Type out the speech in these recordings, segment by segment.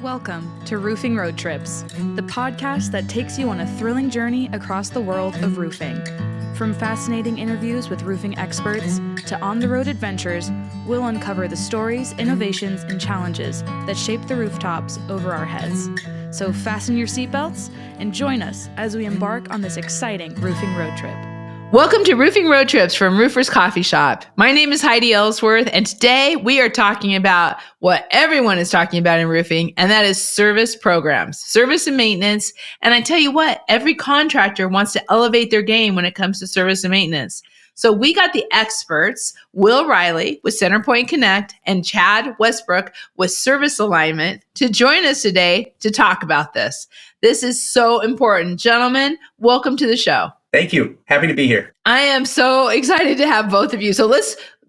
Welcome to Roofing Road Trips, the podcast that takes you on a thrilling journey across the world of roofing. From fascinating interviews with roofing experts to on-the-road adventures, we'll uncover the stories, innovations, and challenges that shape the rooftops over our heads. So fasten your seatbelts and join us as we embark on this exciting roofing road trip. Welcome to Roofing Road Trips from Roofers Coffee Shop. My name is Heidi Ellsworth, and today we are talking about what everyone is talking about in roofing, and that is service programs, service and maintenance. And I tell you what, every contractor wants to elevate their game when it comes to service and maintenance. So we got the experts, Will Riley with Centerpoint Connect and Chad Westbrook with Service Alignment, to join us today to talk about this. This is so important. Gentlemen, welcome to the show. Thank you. Happy to be here. I am so excited to have both of you. So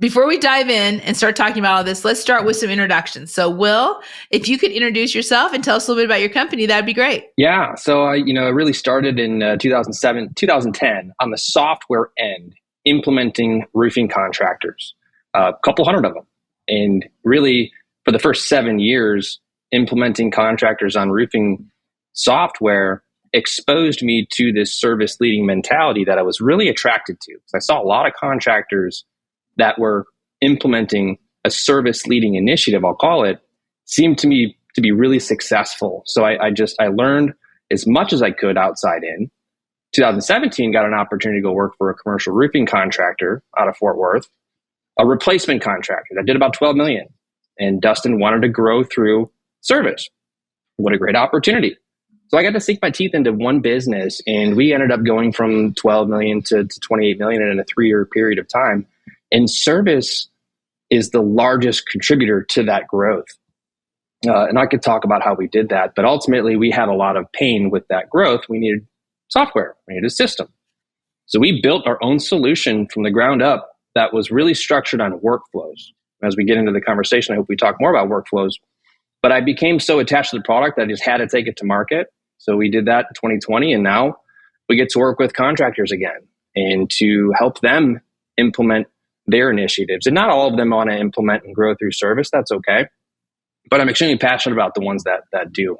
before we dive in and start talking about all this, let's start with some introductions. So Will, if you could introduce yourself and tell us a little bit about your company, that'd be great. Yeah. So I really started in 2010 on the software end, implementing roofing contractors, a couple hundred of them. And really for the first 7 years, implementing contractors on roofing software exposed me to this service leading mentality that I was really attracted to. I saw a lot of contractors that were implementing a service leading initiative, I'll call it, seemed to me to be really successful. So I learned as much as I could outside in. 2017, got an opportunity to go work for a commercial roofing contractor out of Fort Worth, a replacement contractor that did about 12 million. And Dustin wanted to grow through service. What a great opportunity. So I got to sink my teeth into one business, and we ended up going from 12 million to 28 million in a 3-year period of time. And service is the largest contributor to that growth. And I could talk about how we did that, but ultimately we had a lot of pain with that growth. We needed software, we needed a system. So we built our own solution from the ground up that was really structured on workflows. As we get into the conversation, I hope we talk more about workflows. But I became so attached to the product that I just had to take it to market. So we did that in 2020, and now we get to work with contractors again and to help them implement their initiatives. And not all of them want to implement and grow through service. That's okay. But I'm extremely passionate about the ones that do.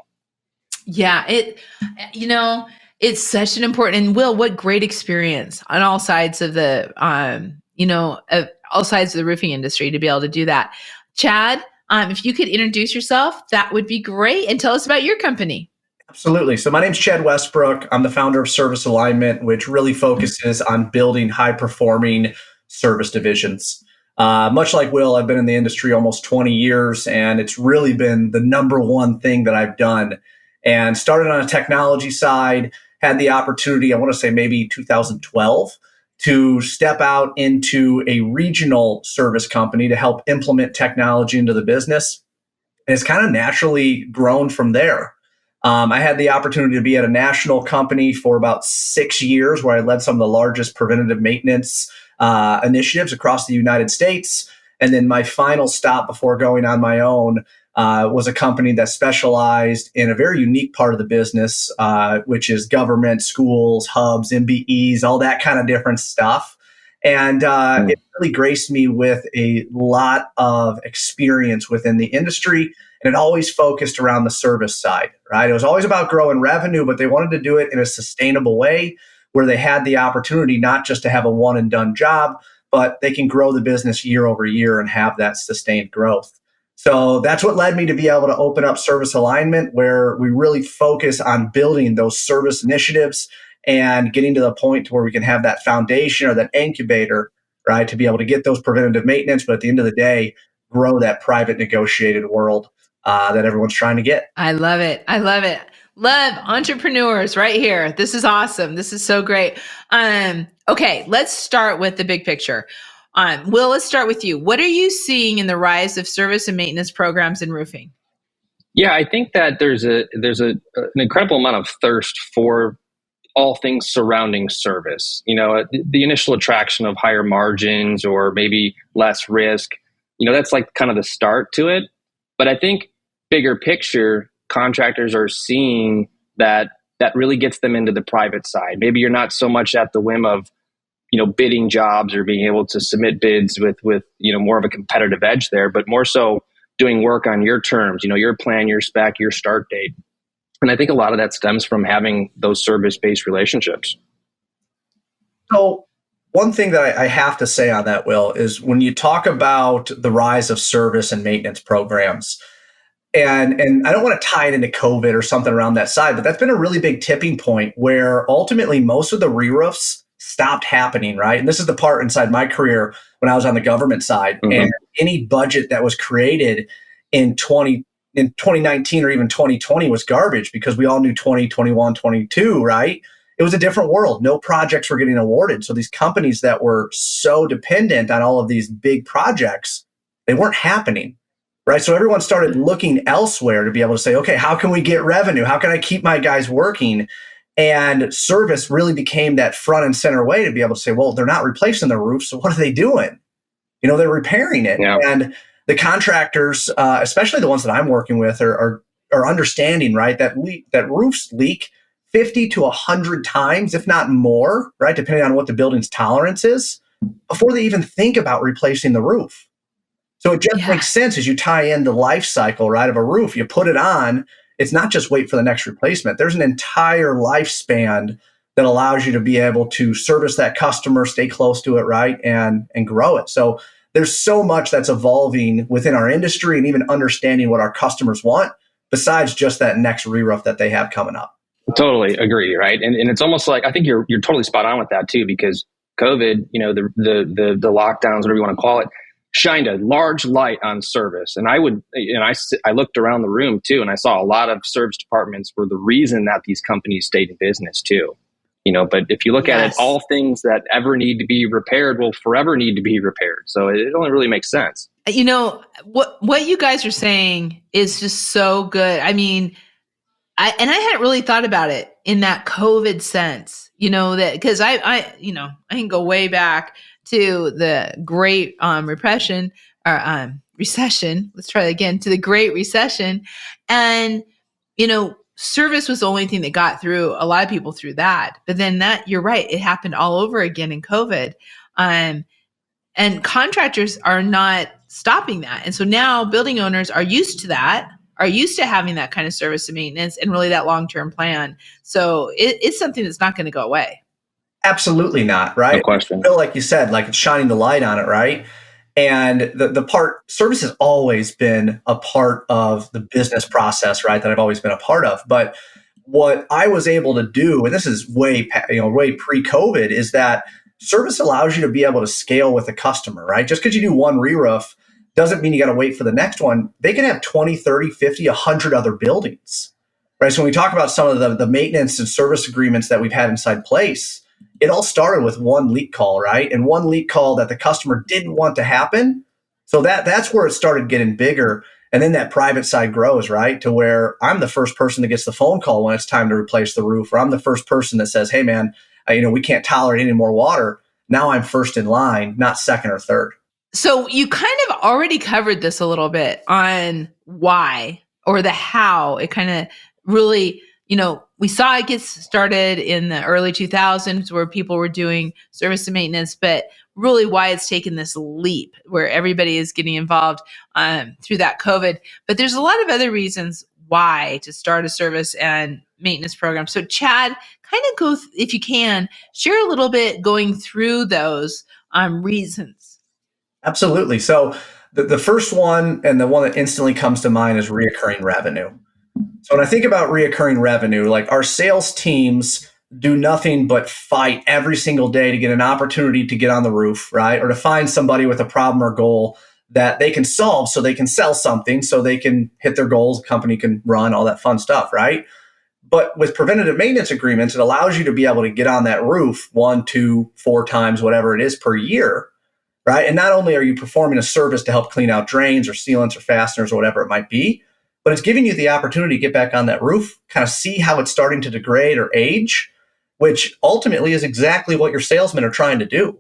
Yeah, it's such an important, and Will, what great experience on all sides of the, all sides of the roofing industry to be able to do that. Chad, if you could introduce yourself, that would be great. And tell us about your company. Absolutely. So my name's Chad Westbrook. I'm the founder of Service Alignment, which really focuses on building high-performing service divisions. Much like Will, I've been in the industry almost 20 years, and it's really been the number one thing that I've done. And started on a technology side, had the opportunity, I want to say maybe 2012, to step out into a regional service company to help implement technology into the business. And it's kind of naturally grown from there. I had the opportunity to be at a national company for about 6 years where I led some of the largest preventative maintenance initiatives across the United States. And then my final stop before going on my own was a company that specialized in a very unique part of the business, which is government, schools, hubs, MBEs, all that kind of different stuff. And it really graced me with a lot of experience within the industry. And it always focused around the service side, right? It was always about growing revenue, but they wanted to do it in a sustainable way where they had the opportunity not just to have a one and done job, but they can grow the business year over year and have that sustained growth. So that's what led me to be able to open up Service Alignment, where we really focus on building those service initiatives and getting to the point to where we can have that foundation or that incubator, right, to be able to get those preventative maintenance, but at the end of the day, grow that private negotiated world that everyone's trying to get. I love it. I love it. Love entrepreneurs right here. This is awesome. This is so great. Okay, let's start with the big picture. Will, let's start with you. What are you seeing in the rise of service and maintenance programs in roofing? Yeah, I think that there's an incredible amount of thirst for all things surrounding service. The initial attraction of higher margins or maybe less risk, that's like kind of the start to it. But I think bigger picture, contractors are seeing that really gets them into the private side. Maybe you're not so much at the whim of, bidding jobs or being able to submit bids with more of a competitive edge there, but more so doing work on your terms, your plan, your spec, your start date. And I think a lot of that stems from having those service-based relationships. So one thing that I have to say on that, Will, is when you talk about the rise of service and maintenance programs, and I don't want to tie it into COVID or something around that side, but that's been a really big tipping point where ultimately most of the re-roofs stopped happening, right? And this is the part inside my career when I was on the government side. Mm-hmm. And any budget that was created in 2019 or even 2020 was garbage because we all knew 2021, 22, right? It was a different world. No projects were getting awarded. So these companies that were so dependent on all of these big projects, they weren't happening, right? So everyone started looking elsewhere to be able to say, okay, how can we get revenue? How can I keep my guys working? And service really became that front and center way to be able to say, well, they're not replacing the roof, so what are they doing? They're repairing it. Yeah. And the contractors, especially the ones that I'm working with, are understanding, right, that roofs leak 50 to 100 times, if not more, right, depending on what the building's tolerance is, before they even think about replacing the roof. So it just makes sense as you tie in the life cycle, right, of a roof. You put it on. It's not just wait for the next replacement. There's an entire lifespan that allows you to be able to service that customer, stay close to it, right, and grow it. So there's so much that's evolving within our industry and even understanding what our customers want besides just that next re-roof that they have coming up. Totally agree, right? And it's almost like, I think you're totally spot on with that too, because COVID, the lockdowns, whatever you want to call it, shined a large light on service. And I looked around the room too, and I saw a lot of service departments were the reason that these companies stayed in business too. But if you look at it, all things that ever need to be repaired will forever need to be repaired. So it only really makes sense. What you guys are saying is just so good. I mean, I hadn't really thought about it in that COVID sense, that because I can go way back to the Great Recession. Let's try that again, to the Great Recession. And, service was the only thing that got through a lot of people through that. But then you're right, it happened all over again in COVID. And contractors are not stopping that. And so now building owners are used to that, are used to having that kind of service and maintenance and really that long-term plan. So it's something that's not going to go away. Absolutely not, right? No question. Feel like you said, like it's shining the light on it, right? And the part, service has always been a part of the business process, right? That I've always been a part of. But what I was able to do, and this is way pre-COVID, is that service allows you to be able to scale with a customer, right? Just because you do one re-roof doesn't mean you got to wait for the next one. They can have 20, 30, 50, 100 other buildings, right? So when we talk about some of the maintenance and service agreements that we've had inside place, it all started with one leak call, right? And one leak call that the customer didn't want to happen. So that's where it started getting bigger. And then that private side grows, right? To where I'm the first person that gets the phone call when it's time to replace the roof, or I'm the first person that says, hey man, we can't tolerate any more water. Now I'm first in line, not second or third. So you kind of already covered this a little bit on why or the how it kind of really, we saw it get started in the early 2000s where people were doing service and maintenance, but really why it's taken this leap where everybody is getting involved through that COVID. But there's a lot of other reasons why to start a service and maintenance program. So Chad, kind of go, if you can, share a little bit going through those reasons. Absolutely. So the first one and the one that instantly comes to mind is reoccurring revenue. So when I think about reoccurring revenue, like our sales teams do nothing but fight every single day to get an opportunity to get on the roof, right? Or to find somebody with a problem or goal that they can solve so they can sell something, so they can hit their goals, the company can run, all that fun stuff, right? But with preventative maintenance agreements, it allows you to be able to get on that roof 1, 2, 4 times, whatever it is per year, right? And not only are you performing a service to help clean out drains or sealants or fasteners or whatever it might be, but it's giving you the opportunity to get back on that roof, kind of see how it's starting to degrade or age, which ultimately is exactly what your salesmen are trying to do.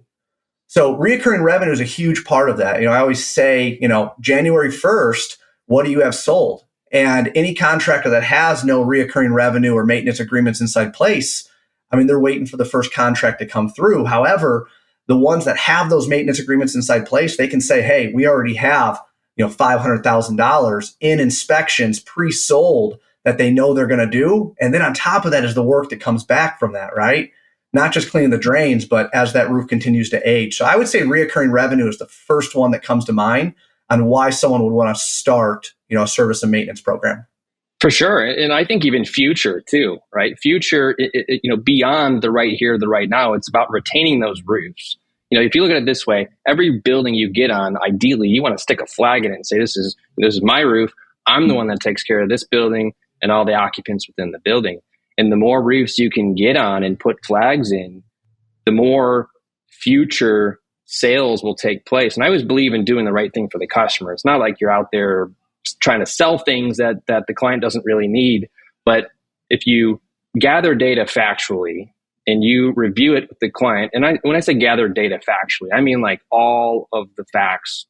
So reoccurring revenue is a huge part of that. I always say, January 1st, what do you have sold? And any contractor that has no reoccurring revenue or maintenance agreements inside place, they're waiting for the first contract to come through. However, the ones that have those maintenance agreements inside place, they can say, hey, we already have $500,000 in inspections pre-sold that they know they're going to do. And then on top of that is the work that comes back from that, right? Not just cleaning the drains, but as that roof continues to age. So I would say reoccurring revenue is the first one that comes to mind on why someone would want to start, a service and maintenance program. For sure. And I think even future too, right? Future, beyond the right here, the right now, it's about retaining those roofs. If you look at it this way, every building you get on, ideally, you want to stick a flag in it and say, this is my roof. I'm the one that takes care of this building and all the occupants within the building. And the more roofs you can get on and put flags in, the more future sales will take place. And I always believe in doing the right thing for the customer. It's not like you're out there trying to sell things that the client doesn't really need. But if you gather data factually and you review it with the client, and when I say gather data factually, I mean like all of the facts,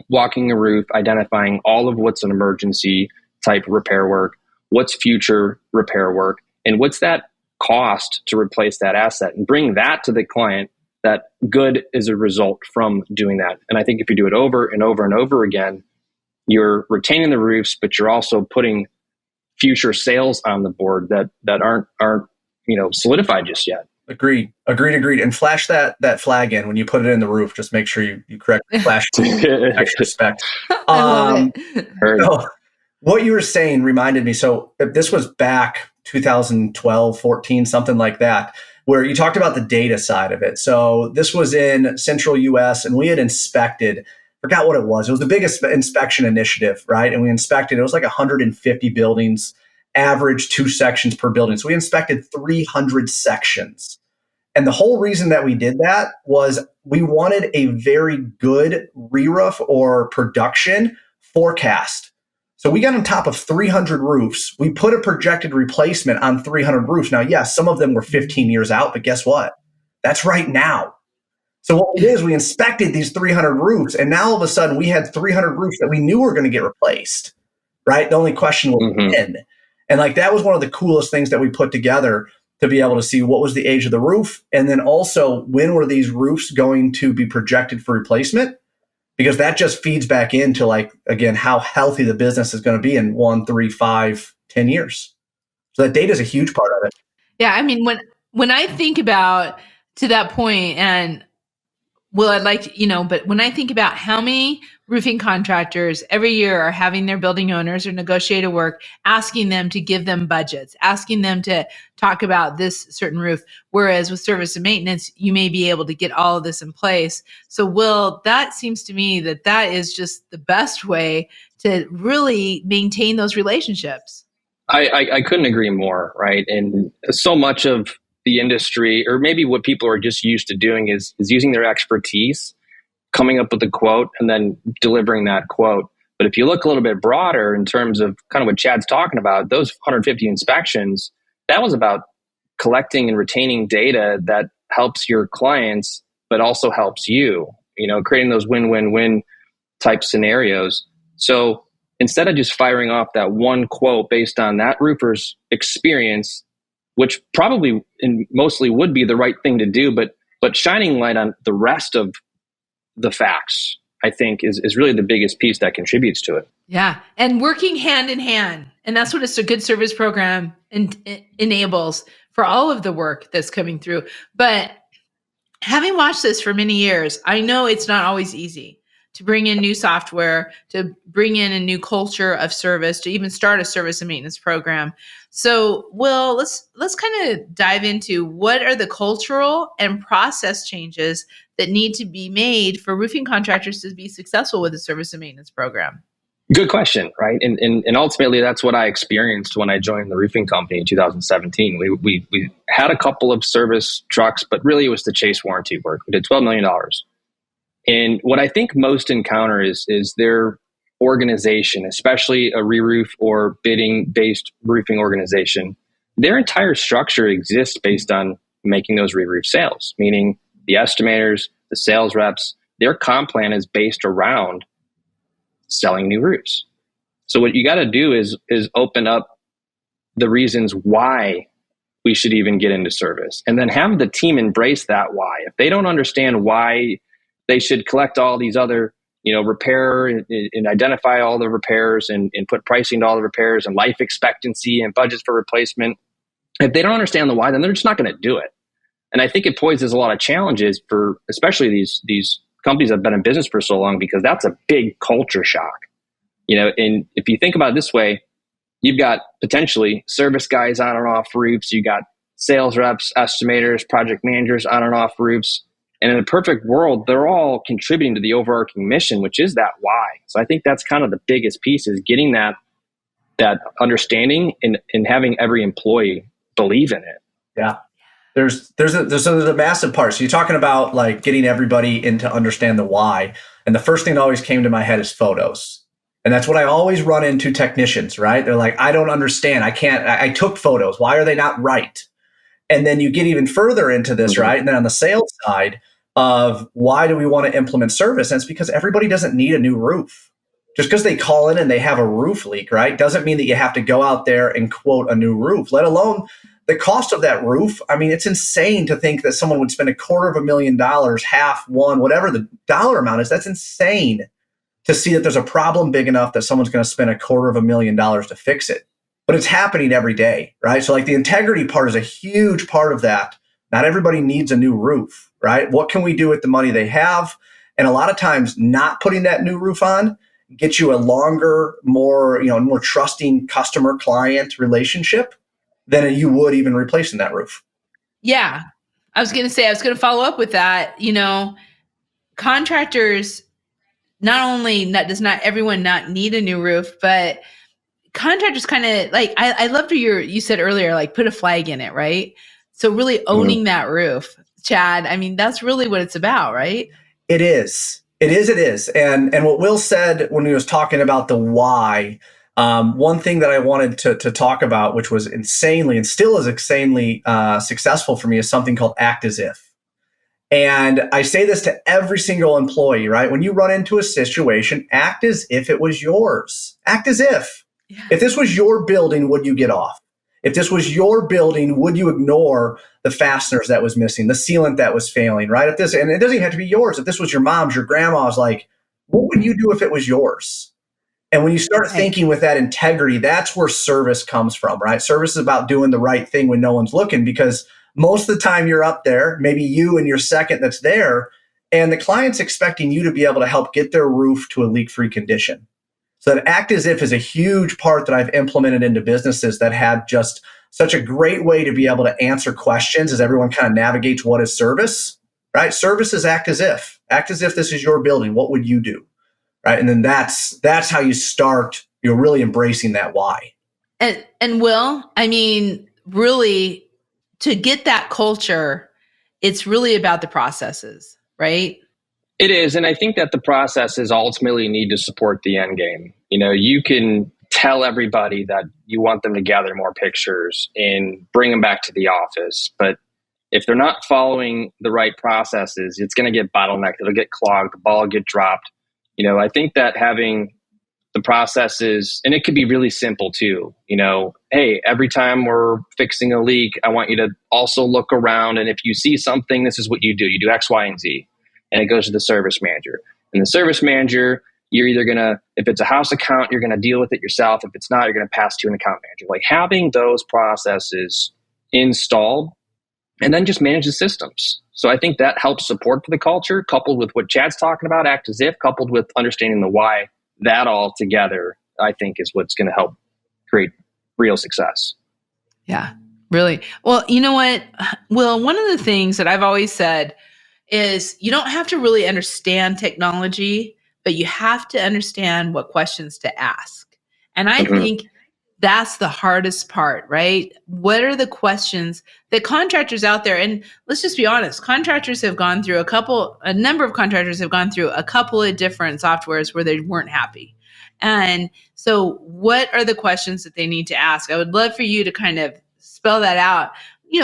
walking a roof, identifying all of what's an emergency type repair work, what's future repair work, and what's that cost to replace that asset, and bring that to the client, that good is a result from doing that. And I think if you do it over and over and over again, you're retaining the roofs, but you're also putting future sales on the board that aren't solidified just yet. Agreed. And flash that flag in when you put it in the roof. Just make sure you correctly flash extra spec. So what you were saying reminded me. So this was back 2012, 14, something like that, where you talked about the data side of it. So this was in central US, and we had inspected, forgot what it was. It was the biggest inspection initiative, right? And we inspected, it was like 150 buildings, average 2 sections per building. So we inspected 300 sections. And the whole reason that we did that was we wanted a very good re-roof or production forecast. So we got on top of 300 roofs. We put a projected replacement on 300 roofs. Now, yes, some of them were 15 years out, but guess what? That's right now. So what we did is we inspected these 300 roofs, and now all of a sudden we had 300 roofs that we knew were going to get replaced, right? The only question was when. And like that was one of the coolest things that we put together, to be able to see what was the age of the roof, and then also when were these roofs going to be projected for replacement, because that just feeds back into, like, again, how healthy the business is going to be in 1, 3, 5, 10 years. So that data is a huge part of it. Yeah, I mean, when I think about to that point, and well, I'd like to, but when I think about how many roofing contractors every year are having their building owners or negotiated work, asking them to give them budgets, asking them to talk about this certain roof, whereas with service and maintenance, you may be able to get all of this in place. So, Will, that seems to me that is just the best way to really maintain those relationships. I couldn't agree more, right? And so much of the industry, or maybe what people are just used to doing, is using their expertise, coming up with a quote, and then delivering that quote. But if you look a little bit broader in terms of kind of what Chad's talking about, those 150 inspections, that was about collecting and retaining data that helps your clients, but also helps you, creating those win-win-win type scenarios. So instead of just firing off that one quote based on that roofer's experience, which probably and mostly would be the right thing to do, but shining light on the rest of the facts, I think, is really the biggest piece that contributes to it. Yeah, and working hand in hand. And that's what a good service program enables for all of the work that's coming through. But having watched this for many years, I know it's not always easy to bring in new software, to bring in a new culture of service, to even start a service and maintenance program. So, Will, let's kind of dive into what are the cultural and process changes that need to be made for roofing contractors to be successful with a service and maintenance program. Good question, right? And ultimately, that's what I experienced when I joined the roofing company in 2017. We had a couple of service trucks, but really it was the chase warranty work. We did $12 million. And what I think most encounter is their organization, especially a re-roof or bidding-based roofing organization. Their entire structure exists based on making those re-roof sales, meaning the estimators, the sales reps, their comp plan is based around selling new roofs. So what you got to do is open up the reasons why we should even get into service, and then have the team embrace that why. If they don't understand why they should collect all these other repair and identify all the repairs and put pricing to all the repairs and life expectancy and budgets for replacement. If they don't understand the why, then they're just not going to do it. And I think it poses a lot of challenges for especially these companies that have been in business for so long, because that's a big culture shock. And if you think about it this way, you've got potentially service guys on and off roofs, you got sales reps, estimators, project managers on and off roofs. And in a perfect world, they're all contributing to the overarching mission, which is that why. So I think that's kind of the biggest piece, is getting that understanding and having every employee believe in it. Yeah. There's a massive part. So you're talking about like getting everybody in to understand the why. And the first thing that always came to my head is photos. And that's what I always run into technicians, right? They're like, I don't understand. I took photos. Why are they not right? And then you get even further into this, right? And then on the sales side of why do we want to implement service? And it's because everybody doesn't need a new roof. Just because they call in and they have a roof leak, right, doesn't mean that you have to go out there and quote a new roof, let alone the cost of that roof. I mean, it's insane to think that someone would spend $250,000, half, one, whatever the dollar amount is. That's insane to see that there's a problem big enough that someone's going to spend $250,000 to fix it. But it's happening every day, right? So like the integrity part is a huge part of that. Not everybody needs a new roof, right? What can we do with the money they have? And a lot of times not putting that new roof on gets you a longer, more trusting customer client relationship than you would even replacing that roof. Yeah. I was going to follow up with that. Contractors, does not everyone not need a new roof, but contractors kind of like, I loved what you said earlier, like put a flag in it, right? So really owning that roof, Chad, I mean, that's really what it's about, right? It is. And what Will said when he was talking about the why, one thing that I wanted to talk about, which was insanely and still is insanely successful for me, is something called act as if. And I say this to every single employee, right? When you run into a situation, act as if it was yours. Act as if. Yeah. If this was your building, would you get off? If this was your building, would you ignore the fasteners that was missing, the sealant that was failing, right? And it doesn't even have to be yours. If this was your mom's, your grandma's, like, what would you do if it was yours? And when you start thinking with that integrity, that's where service comes from, right? Service is about doing the right thing when no one's looking, because most of the time you're up there, maybe you and your second that's there, and the client's expecting you to be able to help get their roof to a leak-free condition. So that act as if is a huge part that I've implemented into businesses that had just such a great way to be able to answer questions as everyone kind of navigates what is service, right? Service is act as if. Act as if this is your building. What would you do? Right. And then that's how you start, really embracing that why. And Will, I mean, really, to get that culture, it's really about the processes, right? It is. And I think that the processes ultimately need to support the end game. You can tell everybody that you want them to gather more pictures and bring them back to the office. But if they're not following the right processes, it's going to get bottlenecked. It'll get clogged. The ball will get dropped. I think that having the processes, and it could be really simple too, hey, every time we're fixing a leak, I want you to also look around. And if you see something, this is what you do. You do X, Y, and Z. And it goes to the service manager. And the service manager, you're either going to, if it's a house account, you're going to deal with it yourself. If it's not, you're going to pass to an account manager. Like having those processes installed and then just manage the systems. So I think that helps support for the culture, coupled with what Chad's talking about, act as if, coupled with understanding the why. That all together, I think, is what's going to help create real success. Yeah, really. Well, you know what, Will, one of the things that I've always said is you don't have to really understand technology, but you have to understand what questions to ask. And I think that's the hardest part, right? What are the questions that contractors out there, and let's just be honest, contractors have gone through a number of contractors have gone through a couple of different softwares where they weren't happy. And so what are the questions that they need to ask? I would love for you to kind of spell that out.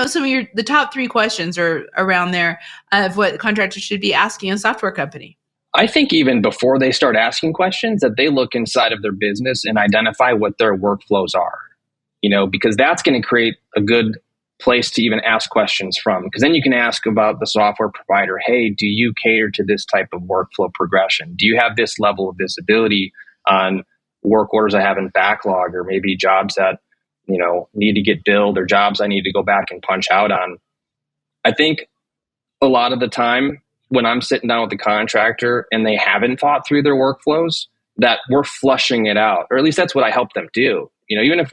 Some of the top 3 questions are around there of what contractors should be asking a software company. I think even before they start asking questions, that they look inside of their business and identify what their workflows are, because that's going to create a good place to even ask questions from, because then you can ask about the software provider. Hey, do you cater to this type of workflow progression? Do you have this level of visibility on work orders I have in backlog, or maybe jobs that, need to get billed, or jobs I need to go back and punch out on? I think a lot of the time when I'm sitting down with the contractor and they haven't thought through their workflows, that we're flushing it out, or at least that's what I help them do. Even if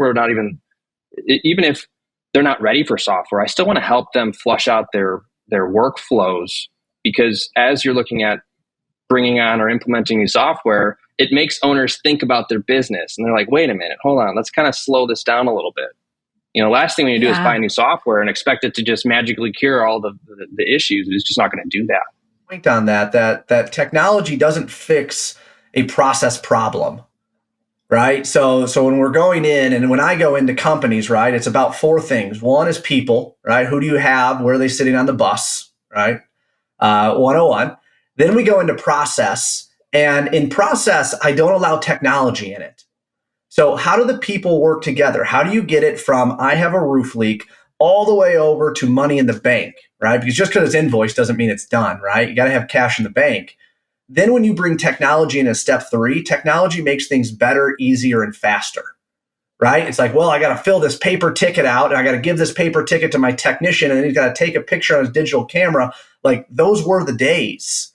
even if they're not ready for software, I still want to help them flush out their workflows, because as you're looking at bringing on or implementing new software, it makes owners think about their business, and they're like, wait a minute, hold on, let's kind of slow this down a little bit. Last thing we need to do is buy new software and expect it to just magically cure all the issues. It's just not going to do that. Point on that technology doesn't fix a process problem, right? So when we're going in, and when I go into companies, right, it's about four things. One is people, right? Who do you have? Where are they sitting on the bus, right? 101. Then we go into process. And in process, I don't allow technology in it. So how do the people work together? How do you get it from I have a roof leak all the way over to money in the bank, right? Because just because it's invoiced doesn't mean it's done, right? You got to have cash in the bank. Then when you bring technology in as step 3, technology makes things better, easier, and faster, right? It's like, well, I got to fill this paper ticket out, and I got to give this paper ticket to my technician, and then he's got to take a picture on his digital camera. Like, those were the days.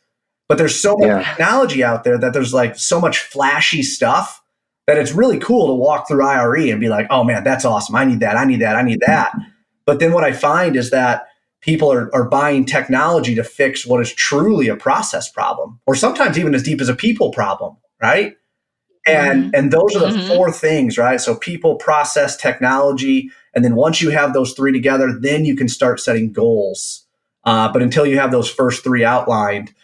But there's so much technology out there that there's like so much flashy stuff that it's really cool to walk through IRE and be like, oh man, that's awesome. I need that. I need that. I need that. But then what I find is that people are buying technology to fix what is truly a process problem, or sometimes even as deep as a people problem, right? And those are the four things, right? So people, process, technology. And then once you have those three together, then you can start setting goals. But until you have those first three outlined,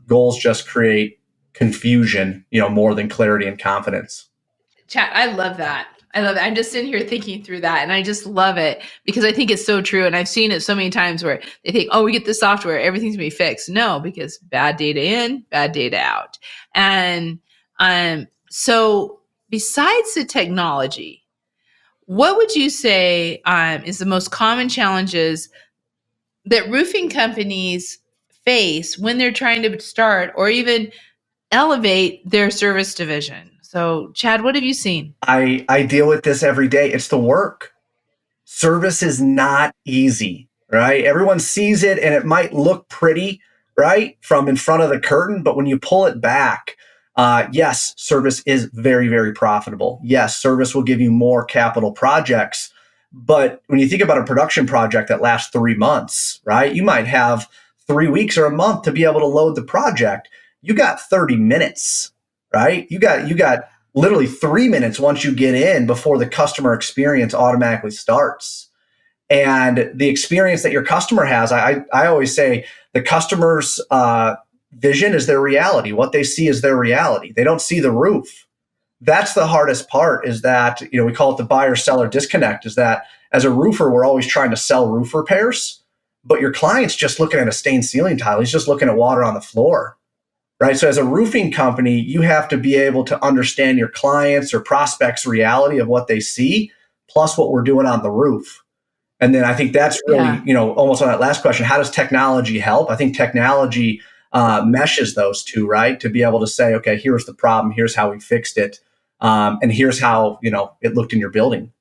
goals just create confusion, more than clarity and confidence. Chat, I love that. I'm just sitting here thinking through that, and I just love it because I think it's so true. And I've seen it so many times where they think, oh, we get the software, everything's gonna be fixed. No, because bad data in, bad data out. And so besides the technology, what would you say is the most common challenges that roofing companies face when they're trying to start or even elevate their service division? So, Chad, what have you seen? I deal with this every day. It's the work. Service is not easy, right? Everyone sees it and it might look pretty, right, from in front of the curtain. But when you pull it back, yes, service is very, very profitable. Yes, service will give you more capital projects. But when you think about a production project that lasts 3 months, right, you might have 3 weeks or a month to be able to load the project. You got 30 minutes, right? You got literally 3 minutes once you get in before the customer experience automatically starts. And the experience that your customer has, I always say the customer's vision is their reality. What they see is their reality. They don't see the roof. That's the hardest part, is that, we call it the buyer-seller disconnect, is that as a roofer, we're always trying to sell roof repairs, but your client's just looking at a stained ceiling tile. He's just looking at water on the floor, right? So as a roofing company, you have to be able to understand your clients' or prospects' reality of what they see, plus what we're doing on the roof. And then I think that's really, almost on that last question, how does technology help? I think technology meshes those two, right? To be able to say, okay, here's the problem, here's how we fixed it, and here's how, it looked in your building.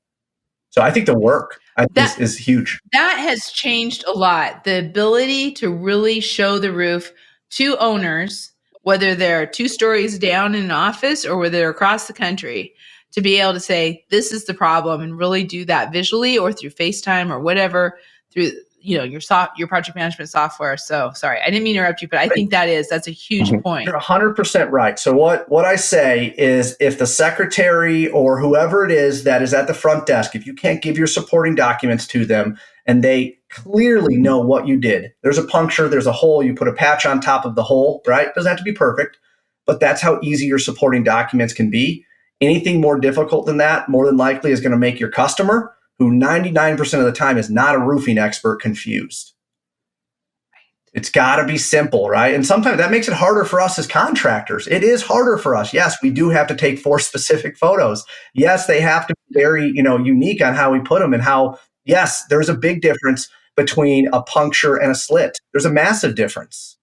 So I think the work is huge. That has changed a lot. The ability to really show the roof to owners, whether they're 2 stories down in an office or whether they're across the country, to be able to say, this is the problem, and really do that visually or through FaceTime or whatever, through your project management software. So sorry, I didn't mean to interrupt you, but I think that's a huge point. You're 100% right. So what I say is, if the secretary or whoever it is that is at the front desk, if you can't give your supporting documents to them and they clearly know what you did, there's a puncture, there's a hole, you put a patch on top of the hole, right? Doesn't have to be perfect, but that's how easy your supporting documents can be. Anything more difficult than that, more than likely, is going to make your customer, who 99% of the time is not a roofing expert, confused. It's got to be simple, right? And sometimes that makes it harder for us as contractors. It is harder for us. Yes, we do have to take 4 specific photos. Yes, they have to be very, unique on how we put them and how Yes, there's a big difference between a puncture and a slit. There's a massive difference,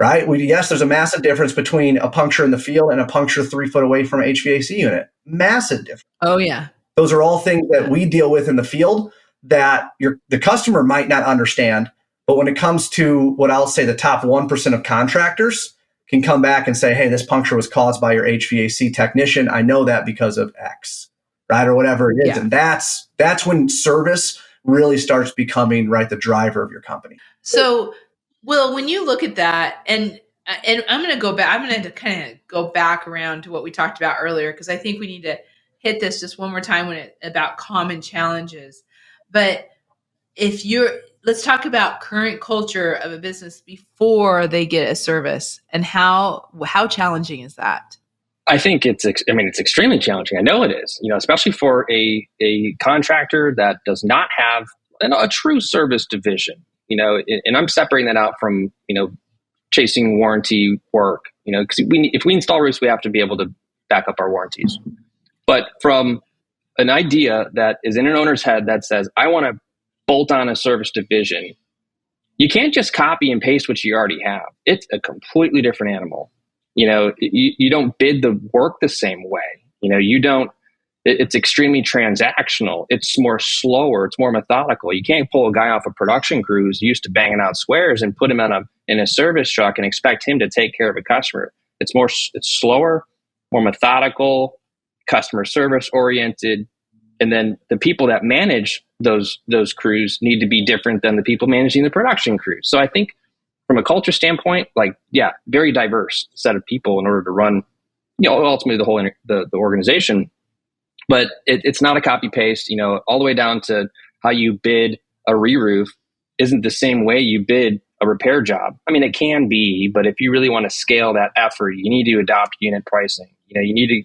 right? Yes, there's a massive difference between a puncture in the field and a puncture 3 foot away from an HVAC unit. Massive difference. Oh, yeah. Those are all things that we deal with in the field that the customer might not understand. But when it comes to what I'll say the top 1% of contractors can come back and say, hey, this puncture was caused by your HVAC technician. I know that because of X, right? Or whatever it is. Yeah. And that's when service really starts becoming, right, the driver of your company. So, Will, when you look at that, and I'm going to go back, I'm going to kind of go back around to what we talked about earlier, because I think we need to hit this just one more time about common challenges. But let's talk about current culture of a business before they get a service, and how challenging is that? I think it's extremely challenging. I know it is, especially for a contractor that does not have a true service division, and I'm separating that out from, chasing warranty work, because if we install roofs, we have to be able to back up our warranties. But from an idea that is in an owner's head that says, I want to bolt on a service division, you can't just copy and paste what you already have. It's a completely different animal. You don't bid the work the same way. It's extremely transactional. It's more slower. It's more methodical. You can't pull a guy off a production crew who's used to banging out squares and put him in a service truck and expect him to take care of a customer. It's slower, more methodical, customer service oriented. And then the people that manage those crews need to be different than the people managing the production crews. So I think from a culture standpoint, very diverse set of people in order to run, ultimately the organization. But it's not a copy paste, all the way down to how you bid a re-roof isn't the same way you bid a repair job. I mean, it can be, but if you really want to scale that effort, you need to adopt unit pricing. You need to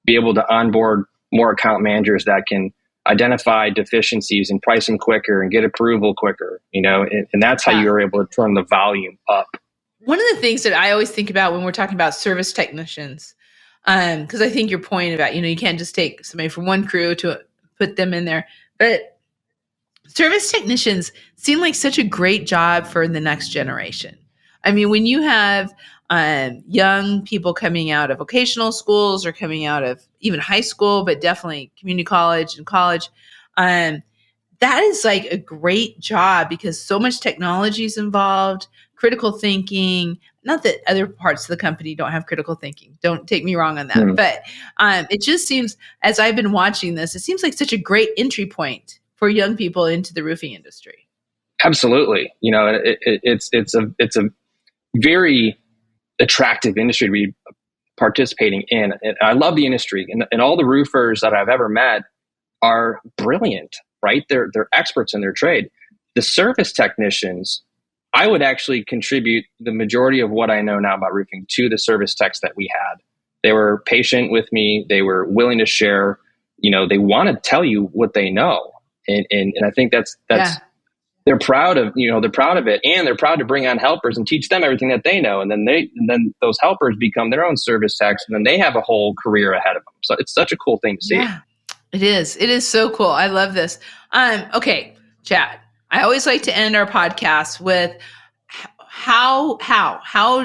be able to onboard more account managers that can identify deficiencies and price them quicker and get approval quicker, and that's how you're able to turn the volume up. One of the things that I always think about when we're talking about service technicians, because I think your point about, you can't just take somebody from one crew to put them in there, but service technicians seem like such a great job for the next generation. I mean, when you have young people coming out of vocational schools or coming out of even high school, but definitely community college and college, that is like a great job because so much technology is involved, critical thinking. Not that other parts of the company don't have critical thinking. Don't take me wrong on that. But it just seems, as I've been watching this, it seems like such a great entry point for young people into the roofing industry. Absolutely. It's a very attractive industry to be participating in. And I love the industry, and all the roofers that I've ever met are brilliant, right? They're experts in their trade. The service technicians, I would actually contribute the majority of what I know now about roofing to the service techs that we had. They were patient with me. They were willing to share. They want to tell you what they know, and I think that's they're proud of it, and they're proud to bring on helpers and teach them everything that they know, and then those helpers become their own service techs, and then they have a whole career ahead of them. So it's such a cool thing to see. Yeah, it is. It is so cool. I love this. Okay, Chad. I always like to end our podcast with how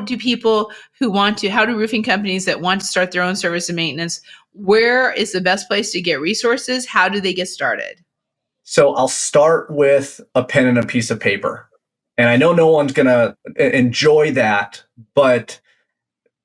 do people how do roofing companies that want to start their own service and maintenance, where is the best place to get resources? How do they get started? So I'll start with a pen and a piece of paper. And I know no one's going to enjoy that, but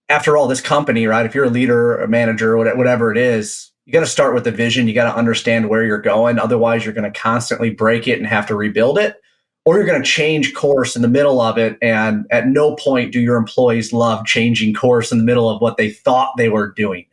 after all, this company, right, if you're a leader, a manager, whatever it is, you got to start with the vision. You got to understand where you're going. Otherwise, you're going to constantly break it and have to rebuild it, or you're going to change course in the middle of it. And at no point do your employees love changing course in the middle of what they thought they were doing.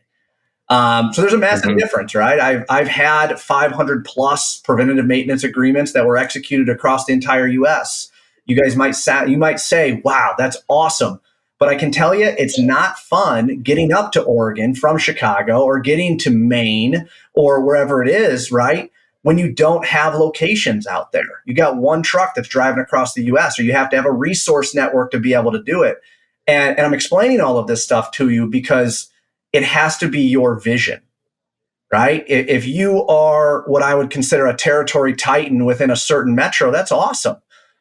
So there's a massive difference, right? I've had 500 plus preventative maintenance agreements that were executed across the entire U.S. You guys might say, wow, that's awesome. But I can tell you, it's not fun getting up to Oregon from Chicago or getting to Maine or wherever it is, right? When you don't have locations out there. You got one truck that's driving across the U.S., or you have to have a resource network to be able to do it. And I'm explaining all of this stuff to you because it has to be your vision, right? If you are what I would consider a territory titan within a certain metro, that's awesome.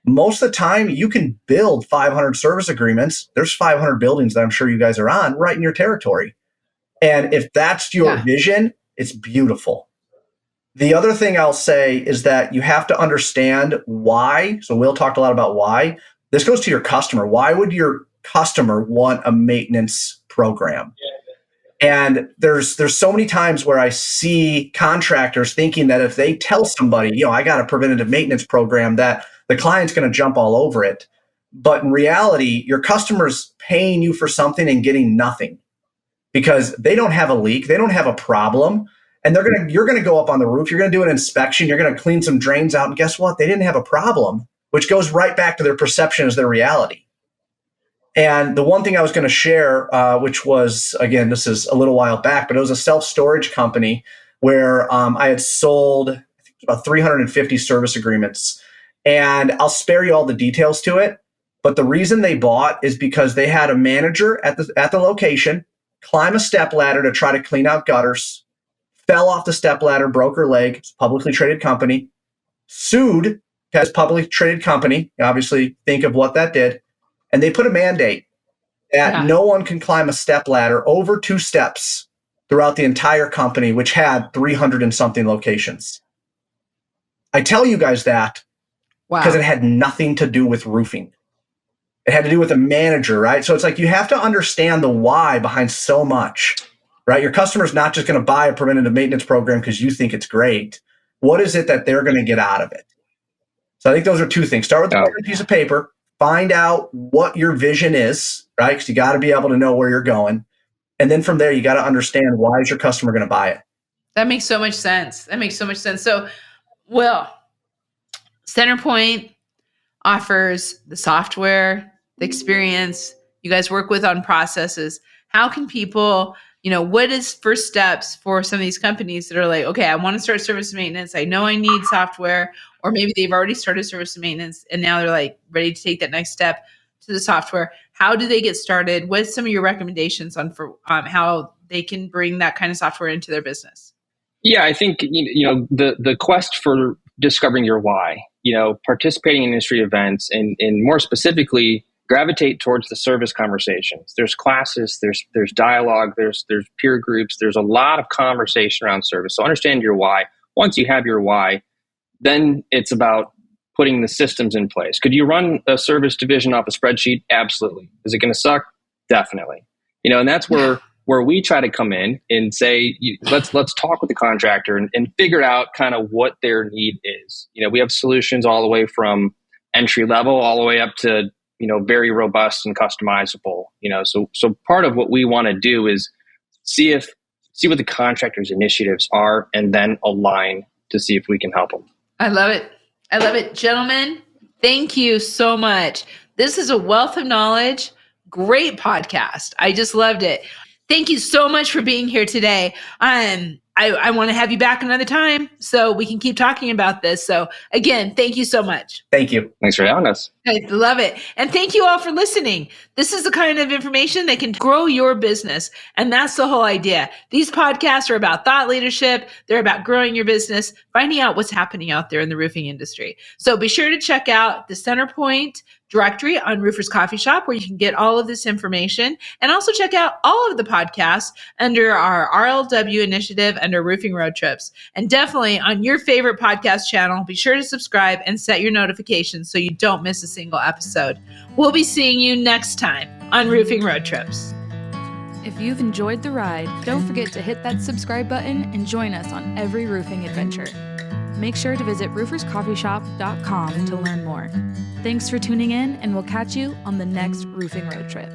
Most of the time, you can build 500 service agreements. There's 500 buildings that I'm sure you guys are on right in your territory. And if that's your vision, it's beautiful. The other thing I'll say is that you have to understand why. So Will talked a lot about why. This goes to your customer. Why would your customer want a maintenance program? And there's so many times where I see contractors thinking that if they tell somebody, I got a preventative maintenance program, that the client's going to jump all over it. But in reality, your customer's paying you for something and getting nothing because they don't have a leak, they don't have a problem, and you're going to go up on the roof, you're going to do an inspection, you're going to clean some drains out, and guess what? They didn't have a problem, which goes right back to their perception as their reality. And the one thing I was going to share, which was, again, this is a little while back, but it was a self-storage company where I had sold, I think, about 350 service agreements. And I'll spare you all the details to it. But the reason they bought is because they had a manager at the location climb a step ladder to try to clean out gutters, fell off the step ladder, broke her leg. It's a publicly traded company, sued as publicly traded company. Obviously, think of what that did. And they put a mandate that no one can climb a step ladder over 2 steps throughout the entire company, which had 300 and something locations. I tell you guys that because it had nothing to do with roofing. It had to do with a manager, right? So it's like you have to understand the why behind so much, right? Your customer's not just going to buy a preventative maintenance program because you think it's great. What is it that they're going to get out of it? So I think those are 2 things. Start with a piece of paper. Find out what your vision is, right? Because you got to be able to know where you're going. And then from there, you got to understand, why is your customer going to buy it? That makes so much sense. So, Will, Centerpoint offers the software, the experience. You guys work with on processes. How can people, what is first steps for some of these companies that are like, okay, I want to start service and maintenance. I know I need software, or maybe they've already started service and maintenance and now they're like ready to take that next step to the software. How do they get started? What's some of your recommendations on for how they can bring that kind of software into their business? Yeah, I think the quest for discovering your why, participating in industry events, and more specifically, gravitate towards the service conversations. There's classes, there's dialogue, there's peer groups, there's a lot of conversation around service. So understand your why. Once you have your why, then it's about putting the systems in place. Could you run a service division off a spreadsheet? Absolutely. Is it going to suck? Definitely. And that's where we try to come in and say, let's talk with the contractor and figure out kind of what their need is. We have solutions all the way from entry level all the way up to very robust and customizable. So part of what we want to do is see what the contractor's initiatives are, and then align to see if we can help them. I love it. Gentlemen, thank you so much. This is a wealth of knowledge. Great podcast. I just loved it. Thank you so much for being here today. I want to have you back another time so we can keep talking about this. So again, thank you so much. Thank you. Thanks for having us. I love it. And thank you all for listening. This is the kind of information that can grow your business. And that's the whole idea. These podcasts are about thought leadership. They're about growing your business, finding out what's happening out there in the roofing industry. So be sure to check out the Centerpoint directory on Roofers Coffee Shop, where you can get all of this information, and also check out all of the podcasts under our RLW initiative under Roofing Road Trips. And definitely on your favorite podcast channel, be sure to subscribe and set your notifications so you don't miss a single episode. We'll be seeing you next time on Roofing Road Trips. If you've enjoyed the ride, don't forget to hit that subscribe button and join us on every roofing adventure. Make sure to visit rooferscoffeeshop.com to learn more. Thanks for tuning in, and we'll catch you on the next Roofing Road Trip.